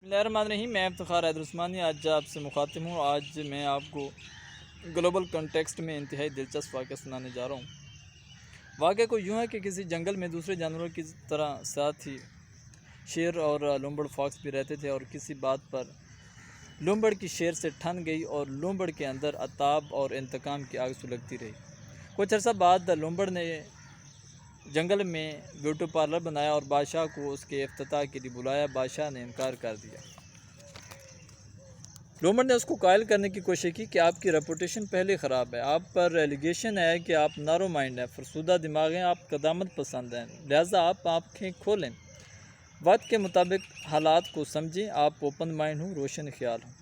بسم اللہ الرحمن الرحیم۔ میں افتخار حیدر عثمانی آج آپ سے مخاطب ہوں۔ آج میں آپ کو گلوبل کنٹیکسٹ میں انتہائی دلچسپ واقعہ سنانے جا رہا ہوں۔ واقعہ کو یوں ہے کہ کسی جنگل میں دوسرے جانوروں کی طرح ساتھ ہی شیر اور لومبڑ فاکس بھی رہتے تھے، اور کسی بات پر لومبڑ کی شیر سے ٹھن گئی اور لومبڑ کے اندر عتاب اور انتقام کی آگ سلگتی رہی۔ کچھ عرصہ بعد لومبڑ نے جنگل میں بیوٹی پارلر بنایا اور بادشاہ کو اس کے افتتاح کے لیے بلایا۔ بادشاہ نے انکار کر دیا۔ لومبڑ نے اس کو قائل کرنے کی کوشش کی کہ آپ کی ریپوٹیشن پہلے خراب ہے، آپ پر ایلیگیشن ہے کہ آپ نارو مائنڈ ہیں، فرسودہ دماغ ہیں، آپ قدامت پسند ہیں، لہٰذا آپ آنکھیں کھولیں، وقت کے مطابق حالات کو سمجھیں، آپ اوپن مائنڈ ہوں، روشن خیال ہوں۔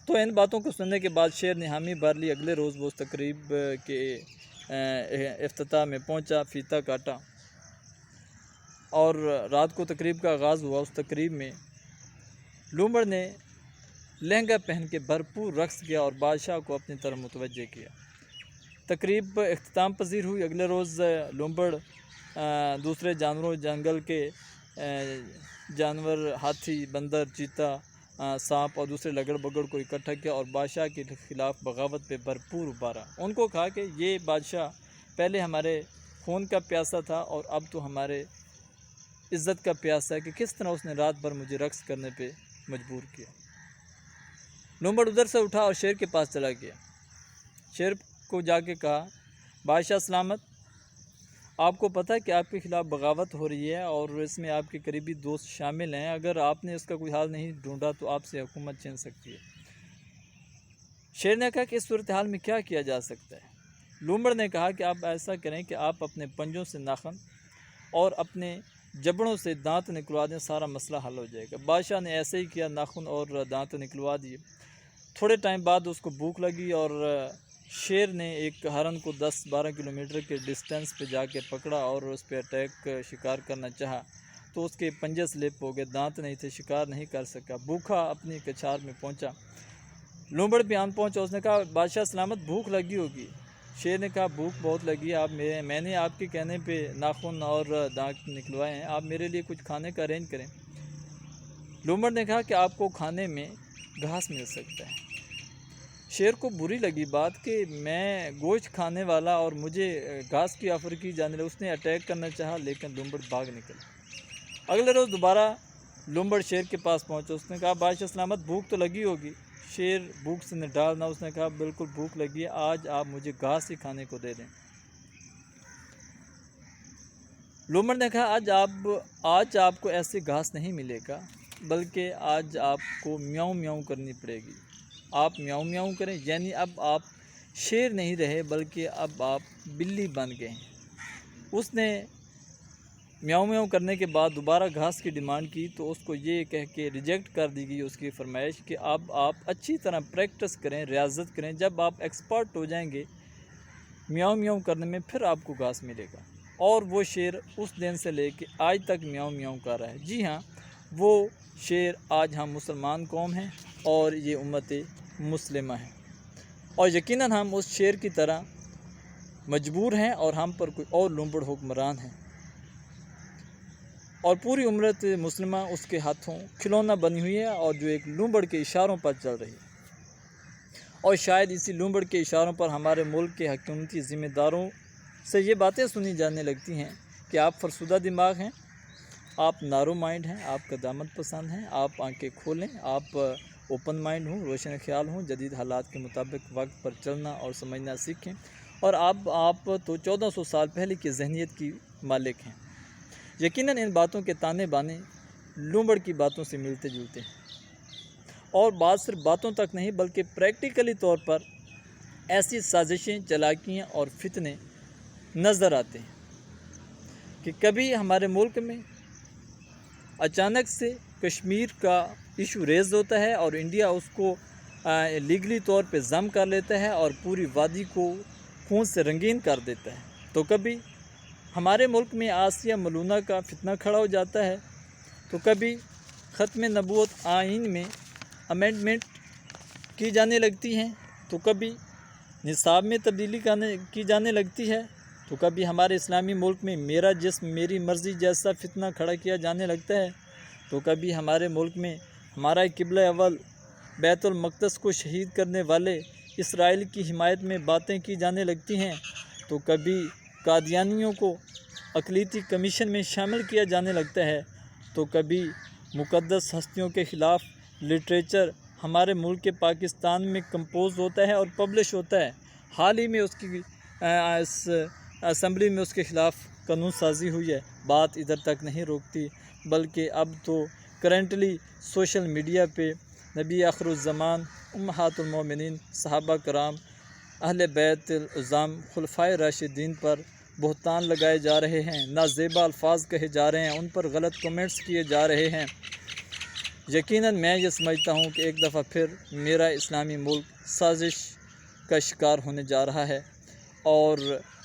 تو ان باتوں کو سننے کے بعد شیر نے حامی بھر لی۔ اگلے روز وہ اس تقریب کے افتتاح میں پہنچا، فیتا کاٹا اور رات کو تقریب کا آغاز ہوا۔ اس تقریب میں لومبڑ نے لہنگا پہن کے بھرپور رقص کیا اور بادشاہ کو اپنی طرف متوجہ کیا۔ تقریب اختتام پذیر ہوئی۔ اگلے روز لومبڑ دوسرے جانوروں، جنگل کے جانور، ہاتھی، بندر، چیتا، سانپ اور دوسرے لگڑ بگڑ کو اکٹھا کیا اور بادشاہ کے خلاف بغاوت پہ بھرپور ابھارا۔ ان کو کہا کہ یہ بادشاہ پہلے ہمارے خون کا پیاسا تھا اور اب تو ہمارے عزت کا پیاسا ہے، کہ کس طرح اس نے رات بھر مجھے رقص کرنے پہ مجبور کیا۔ لومبڑ ادھر سے اٹھا اور شیر کے پاس چلا گیا۔ شیر کو جا کے کہا، بادشاہ سلامت، آپ کو پتہ ہے کہ آپ کے خلاف بغاوت ہو رہی ہے اور اس میں آپ کے قریبی دوست شامل ہیں، اگر آپ نے اس کا کوئی حال نہیں ڈھونڈا تو آپ سے حکومت چھین سکتی ہے۔ شیر نے کہا کہ اس صورتحال میں کیا کیا جا سکتا ہے؟ لومبڑ نے کہا کہ آپ ایسا کریں کہ آپ اپنے پنجوں سے ناخن اور اپنے جبڑوں سے دانت نکلوا دیں، سارا مسئلہ حل ہو جائے گا۔ بادشاہ نے ایسے ہی کیا، ناخن اور دانت نکلوا دیے۔ تھوڑے ٹائم بعد اس کو بھوک لگی اور شیر نے ایک ہرن کو 10-12 کلومیٹر کے ڈسٹینس پہ جا کے پکڑا اور اس پہ اٹیک شکار کرنا چاہا تو اس کے پنجے سلپ ہو گئے، دانت نہیں تھے، شکار نہیں کر سکا، بھوکا اپنی کچھار میں پہنچا۔ لومبڑ بھی آن پہنچا، اس نے کہا، بادشاہ سلامت، بھوک لگی ہوگی۔ شیر نے کہا، بھوک بہت لگی ہے، میں نے آپ کے کہنے پہ ناخن اور دانت نکلوائے ہیں، آپ میرے لیے کچھ کھانے کا ارینج کریں۔ لومبڑ نے کہا کہ آپ کو کھانے میں گھاس مل سکتا ہے۔ شیر کو بری لگی بات کہ میں گوشت کھانے والا اور مجھے گھاس کی آفر کی جانے لگی۔ اس نے اٹیک کرنا چاہا لیکن لومبڑ بھاگ نکلا۔ اگلے روز دوبارہ لومبڑ شیر کے پاس پہنچا، اس نے کہا، بادشاہ سلامت، بھوک تو لگی ہوگی۔ شیر بھوک سے نڈال نہ، اس نے کہا، بالکل بھوک لگی ہے، آج آپ مجھے گھاس ہی کھانے کو دے دیں۔ لومبڑ نے کہا، آج آپ کو ایسے گھاس نہیں ملے گا، بلکہ آج آپ کو میاؤں میاؤں کرنی پڑے گی۔ آپ میاؤں میاؤں کریں، یعنی اب آپ شیر نہیں رہے بلکہ اب آپ بلی بن گئے ہیں۔ اس نے میاؤں میاؤں کرنے کے بعد دوبارہ گھاس کی ڈیمانڈ کی تو اس کو یہ کہہ کے ریجیکٹ کر دی گئی اس کی فرمائش کہ اب آپ اچھی طرح پریکٹس کریں، ریاضت کریں، جب آپ ایکسپرٹ ہو جائیں گے میاؤں میاؤں کرنے میں پھر آپ کو گھاس ملے گا۔ اور وہ شیر اس دن سے لے کے آج تک میاؤں میاؤں کر رہا ہے۔ جی ہاں، وہ شیر آج ہم مسلمان قوم ہیں اور یہ امت مسلمہ ہے، اور یقیناً ہم اس شیر کی طرح مجبور ہیں اور ہم پر کوئی اور لومبڑ حکمران ہیں، اور پوری امت مسلمہ اس کے ہاتھوں کھلونا بنی ہوئی ہے اور جو ایک لومبڑ کے اشاروں پر چل رہی ہے۔ اور شاید اسی لومبڑ کے اشاروں پر ہمارے ملک کے حکومتی ذمہ داروں سے یہ باتیں سنی جانے لگتی ہیں کہ آپ فرسودہ دماغ ہیں، آپ نارو مائنڈ ہیں، آپ قدامت پسند ہیں، آپ آنکھیں کھولیں، آپ اوپن مائنڈ ہوں، روشن خیال ہوں، جدید حالات کے مطابق وقت پر چلنا اور سمجھنا سیکھیں، اور آپ تو 1400 سال پہلے کی ذہنیت کی مالک ہیں۔ یقیناً ان باتوں کے تانے بانے لومبڑ کی باتوں سے ملتے جلتے ہیں، اور بات صرف باتوں تک نہیں بلکہ پریکٹیکلی طور پر ایسی سازشیں، چالاکیاں اور فتنے نظر آتے ہیں کہ کبھی ہمارے ملک میں اچانک سے کشمیر کا ایشو ریز ہوتا ہے اور انڈیا اس کو لیگلی طور پہ ضم کر لیتا ہے اور پوری وادی کو خون سے رنگین کر دیتا ہے، تو کبھی ہمارے ملک میں آسیہ ملونہ کا فتنہ کھڑا ہو جاتا ہے، تو کبھی ختم نبوت آئین میں امینڈمنٹ کی جانے لگتی ہیں، تو کبھی نصاب میں تبدیلی کی جانے لگتی ہے، تو کبھی ہمارے اسلامی ملک میں میرا جسم میری مرضی جیسا فتنہ کھڑا کیا جانے لگتا ہے، تو کبھی ہمارے ملک میں ہمارا قبلہ اول بیت المقدس کو شہید کرنے والے اسرائیل کی حمایت میں باتیں کی جانے لگتی ہیں، تو کبھی قادیانیوں کو اقلیتی کمیشن میں شامل کیا جانے لگتا ہے، تو کبھی مقدس ہستیوں کے خلاف لٹریچر ہمارے ملک کے پاکستان میں کمپوز ہوتا ہے اور پبلش ہوتا ہے۔ حال ہی میں اس کی اسمبلی میں اس کے خلاف قانون سازی ہوئی ہے۔ بات ادھر تک نہیں روکتی، بلکہ اب تو کرنٹلی سوشل میڈیا پہ نبی آخر الزمان، امہات المومنین، صحابہ کرام، اہل بیت العظام، خلفائے راشدین پر بہتان لگائے جا رہے ہیں، نازیبا الفاظ کہے جا رہے ہیں، ان پر غلط کمنٹس کیے جا رہے ہیں۔ یقیناً میں یہ سمجھتا ہوں کہ ایک دفعہ پھر میرا اسلامی ملک سازش کا شکار ہونے جا رہا ہے، اور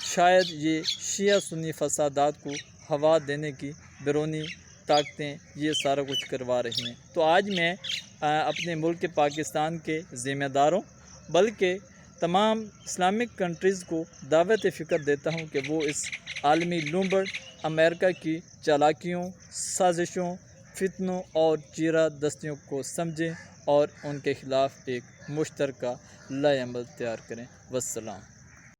شاید یہ شیعہ سنی فسادات کو ہوا دینے کی بیرونی طاقتیں یہ سارا کچھ کروا رہی ہیں۔ تو آج میں اپنے ملک پاکستان کے ذمہ داروں بلکہ تمام اسلامک کنٹریز کو دعوت فکر دیتا ہوں کہ وہ اس عالمی لومبڑ امریکہ کی چالاکیوں، سازشوں، فتنوں اور چیرہ دستیوں کو سمجھیں اور ان کے خلاف ایک مشترکہ لائحہ عمل تیار کریں۔ والسلام۔